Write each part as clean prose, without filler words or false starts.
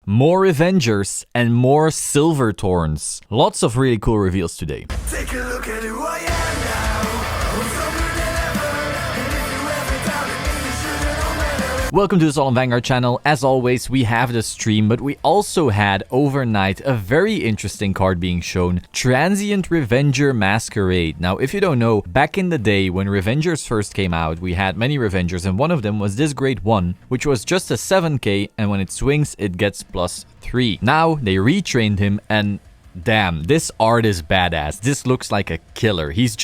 more Revengers, and more Silver Thorns. Lots of really cool reveals today. Take a look at who I am now. I'm stronger than ever. And if you ever doubted me, you should've known better. Welcome to the Solemn Vanguard channel. As always, we have the stream, but we also had overnight a very interesting card being shown, Transient Revenger Masquerade. Now, if you don't know, back in the day when Revengers first came out, we had many Revengers, and one of them was this grade 1, which was just a 7k, and when it swings, it gets +3. Now, they retrained him, and damn, this art is badass. This looks like a killer. He's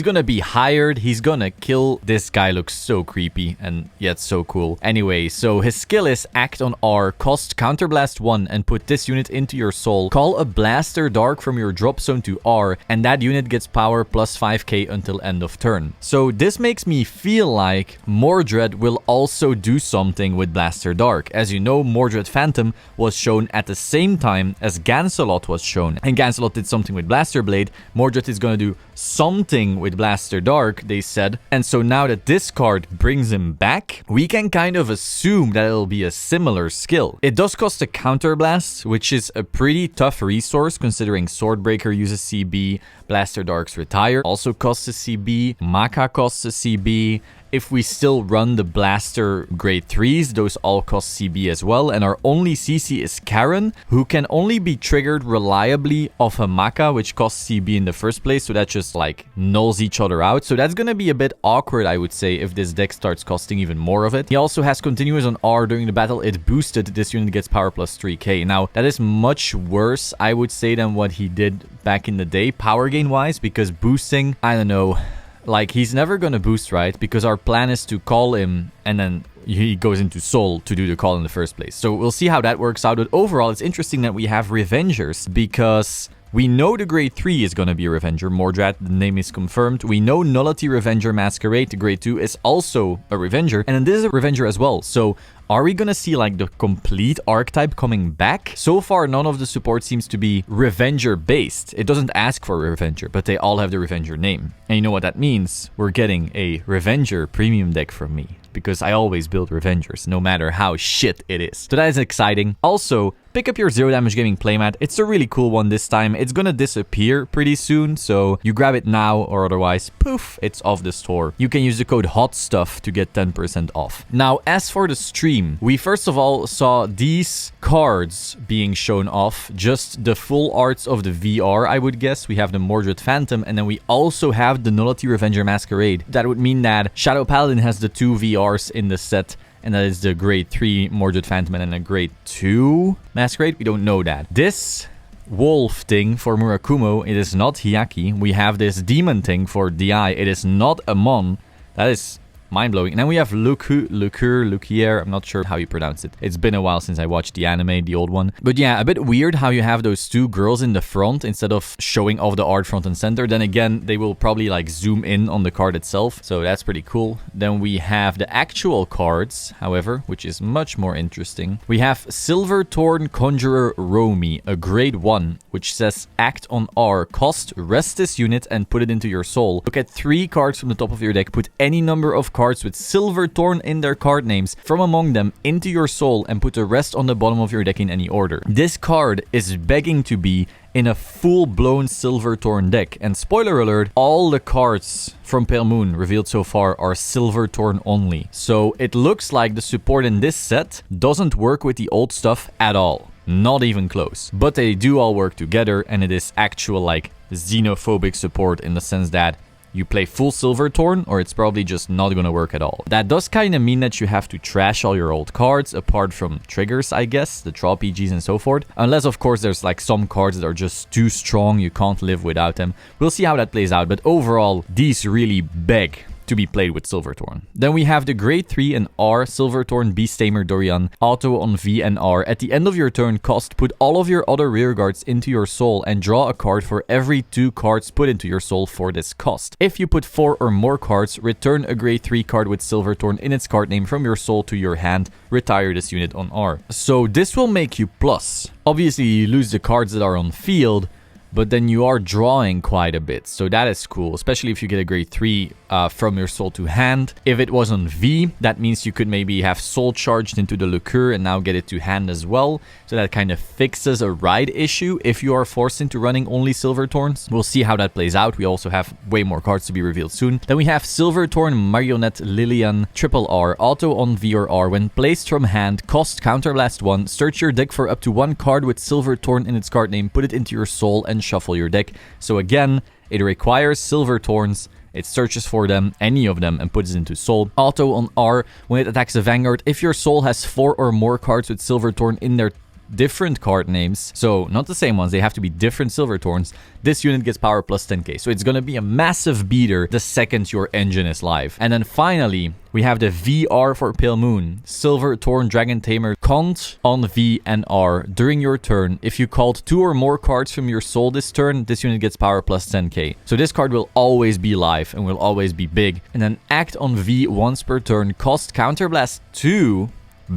gonna be hired. He's gonna kill. This guy looks so creepy and yet so cool. Anyway, so his skill is act on R, cost counterblast 1 and put this unit into your soul. Call a blaster dark from your drop zone to R and that unit gets power plus 5k until end of turn. So this makes me feel like Mordred will also do something with blaster dark. As you know, Mordred Phantom was shown at the same time as Gancelot was shown. And Gancelot did something with Blaster Blade. Mordred is going to do something with Blaster Dark, they said. And so now that this card brings him back, we can kind of assume that it'll be a similar skill. It does cost a Counterblast, which is a pretty tough resource considering Swordbreaker uses CB, Blaster Darks Retire also costs a CB, Maka costs a CB. If we still run the Blaster grade 3s, those all cost CB as well. And our only CC is Karen, who can only be triggered reliably off a Maka, which costs CB in the first place. So that just like nulls each other out. So that's going to be a bit awkward, I would say, if this deck starts costing even more of it. He also has continuous on R during the battle. It boosted. This unit gets power plus 3k. Now, that is much worse, I would say, than what he did back in the day, power gain wise, because boosting, I don't know. Like, he's never gonna boost, right? Because our plan is to call him and then he goes into soul to do the call in the first place. So we'll see how that works out. But overall, it's interesting that we have Revengers because we know the grade 3 is going to be a Revenger. Mordred, the name is confirmed. We know Nullity Revenger Masquerade, the grade 2, is also a Revenger. And then this is a Revenger as well. So are we going to see like the complete archetype coming back? So far, none of the support seems to be Revenger based. It doesn't ask for a Revenger, but they all have the Revenger name. And you know what that means? We're getting a Revenger premium deck from me, because I always build Revengers, no matter how shit it is. So that is exciting. Also, pick up your Zero Damage Gaming playmat. It's a really cool one this time. It's gonna disappear pretty soon, so you grab it now, or otherwise, poof, it's off the store. You can use the code HOTSTUFF to get 10% off. Now, as for the stream, we first of all saw these cards being shown off, just the full arts of the VR, I would guess. We have the Mordred Phantom, and then we also have the Nullity Revenger Masquerade. That would mean that Shadow Paladin has the 2 VRs in the set, and that is the grade 3 Mordred Phantom and then a grade 2 Masquerade. We don't know that. This wolf thing for Murakumo, it is not Hyaki. We have this demon thing for DI. It is not Amon. That is mind-blowing. And then we have Luquier. I'm not sure how you pronounce it. It's been a while since I watched the anime, the old one. But yeah, a bit weird how you have those 2 girls in the front instead of showing off the art front and center. Then again, they will probably like zoom in on the card itself. So that's pretty cool. Then we have the actual cards, however, which is much more interesting. We have Silver Thorn Conjurer Romy, a grade 1, which says act on R, cost, rest this unit and put it into your soul. Look at 3 cards from the top of your deck, put any number of cards with Silver Thorn in their card names from among them into your soul and put the rest on the bottom of your deck in any order. This card is begging to be in a full-blown Silver Thorn deck. And spoiler alert, all the cards from Pale Moon revealed so far are Silver Thorn only. So it looks like the support in this set doesn't work with the old stuff at all. Not even close. But they do all work together, and it is actual like xenophobic support in the sense that you play full Silver Thorn, or it's probably just not going to work at all. That does kind of mean that you have to trash all your old cards, apart from triggers, I guess, the draw PGs and so forth. Unless, of course, there's like some cards that are just too strong, you can't live without them. We'll see how that plays out, but overall, these really beg to be played with Silverthorn. Then we have the grade 3 and R Silverthorn Beast Tamer Dorian, auto on V and R. At the end of your turn, cost, put all of your other rear guards into your soul and draw a card for every 2 cards put into your soul for this cost. If you put 4 or more cards, return a grade 3 card with Silverthorn in its card name from your soul to your hand. Retire this unit on R. So this will make you plus. Obviously, you lose the cards that are on field, but then you are drawing quite a bit. So that is cool, especially if you get a grade 3 from your soul to hand. If it was on V, that means you could maybe have soul charged into the Luquier and now get it to hand as well. So that kind of fixes a ride issue if you are forced into running only Silver Thorns. We'll see how that plays out. We also have way more cards to be revealed soon. Then we have Silver Thorn, Marionette, Lillian, Triple R, auto on V or R. When placed from hand, cost Counterblast 1. Search your deck for up to 1 card with Silver Thorn in its card name. Put it into your soul and shuffle your deck. So again, it requires Silver Thorns. It searches for them, any of them, and puts it into soul. Auto on R. When it attacks a Vanguard, if your soul has 4 or more cards with Silver Thorn in their different card names, so not the same ones, they have to be different Silver Thorns, this unit gets power plus 10k. So it's gonna be a massive beater the second your engine is live. And then finally, we have the VR for Pale Moon. Silver Thorn Dragon Tamer, Cont on V and R. During your turn, if you called 2 or more cards from your soul this turn, this unit gets power plus 10k. So this card will always be live and will always be big. And then act on V once per turn, cost Counterblast 2,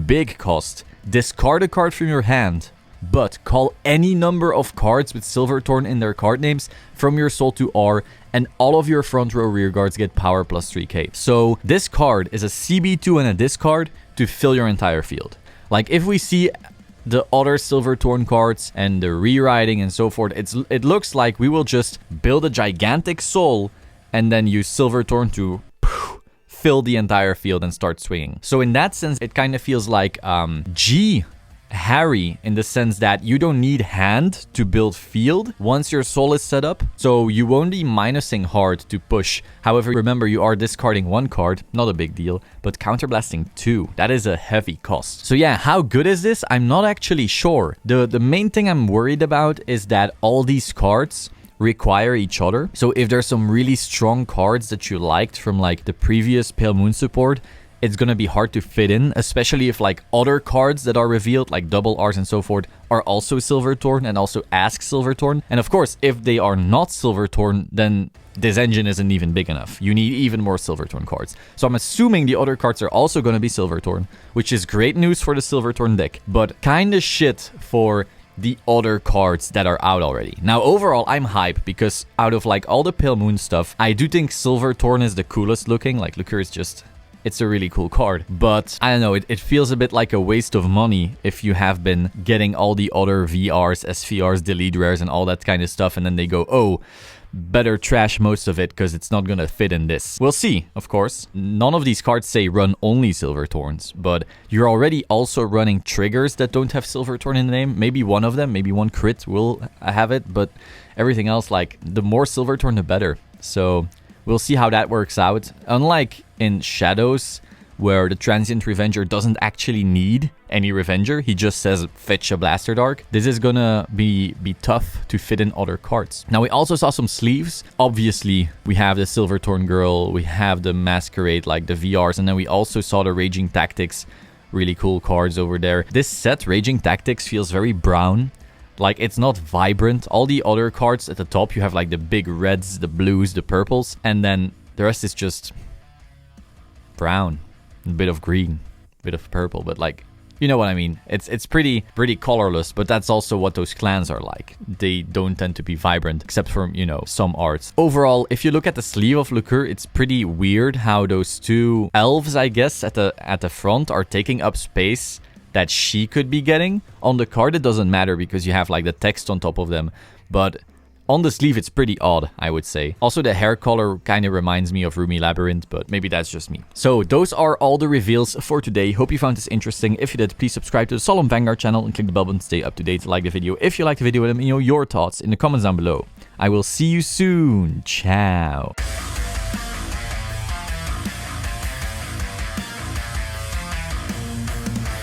big cost. Discard a card from your hand, but call any number of cards with Silver Thorn in their card names from your soul to R, and all of your front row rear guards get power plus 3k. So this card is a CB2 and a discard to fill your entire field. Like if we see the other Silver Thorn cards and the rewriting and so forth, it looks like we will just build a gigantic soul and then use Silver Thorn to fill the entire field and start swinging. So in that sense, it kind of feels like G Harry, in the sense that you don't need hand to build field once your soul is set up. So you won't be minusing hard to push. However, remember, you are discarding 1 card, not a big deal, but counterblasting 2. That is a heavy cost. So yeah, how good is this? I'm not actually sure. The main thing I'm worried about is that all these cards require each other. So if there's some really strong cards that you liked from like the previous Pale Moon support, it's gonna be hard to fit in, especially if like other cards that are revealed, like double R's and so forth, are also Silver Thorn and also ask Silver Thorn. And of course, if they are not Silver Thorn, then this engine isn't even big enough. You need even more Silver Thorn cards. So I'm assuming the other cards are also gonna be Silver Thorn, which is great news for the Silver Thorn deck, but kinda shit for the other cards that are out already. Now, overall, I'm hyped because out of like all the Pale Moon stuff, I do think Silver Thorn is the coolest looking. Like, Luquier is just, it's a really cool card. But I don't know, it feels a bit like a waste of money if you have been getting all the other VRs, SVRs, delete rares, and all that kind of stuff, and then they go, oh, better trash most of it because it's not gonna fit in this. We'll see, of course. None of these cards say run only Silver Thorns, but you're already also running triggers that don't have Silver Thorn in the name. Maybe one of them, maybe one crit will have it, but everything else, like, the more Silver Thorn, the better. So we'll see how that works out. Unlike in Shadows, where the Transient Revenger doesn't actually need any Revenger, he just says fetch a Blaster Dark. This is gonna be tough to fit in other cards. Now, we also saw some sleeves. Obviously, we have the Silver Thorn Girl, we have the Masquerade, like the VRs, and then we also saw the Raging Tactics, really cool cards over there. This set, Raging Tactics, feels very brown. Like, it's not vibrant. All the other cards at the top, you have like the big reds, the blues, the purples, and then the rest is just brown. A bit of green, a bit of purple, but like, you know what I mean. It's pretty colorless, but that's also what those clans are like. They don't tend to be vibrant, except for, you know, some arts. Overall, if you look at the sleeve of Luquier, it's pretty weird how those 2 elves, I guess, at the front are taking up space that she could be getting. On the card, it doesn't matter because you have like the text on top of them, but on the sleeve, it's pretty odd, I would say. Also, the hair color kind of reminds me of Rumi Labyrinth, but maybe that's just me. So those are all the reveals for today. Hope you found this interesting. If you did, please subscribe to the Solemn Vanguard channel and click the bell button to stay up to date. Like the video if you liked the video, and let me know your thoughts in the comments down below. I will see you soon. Ciao.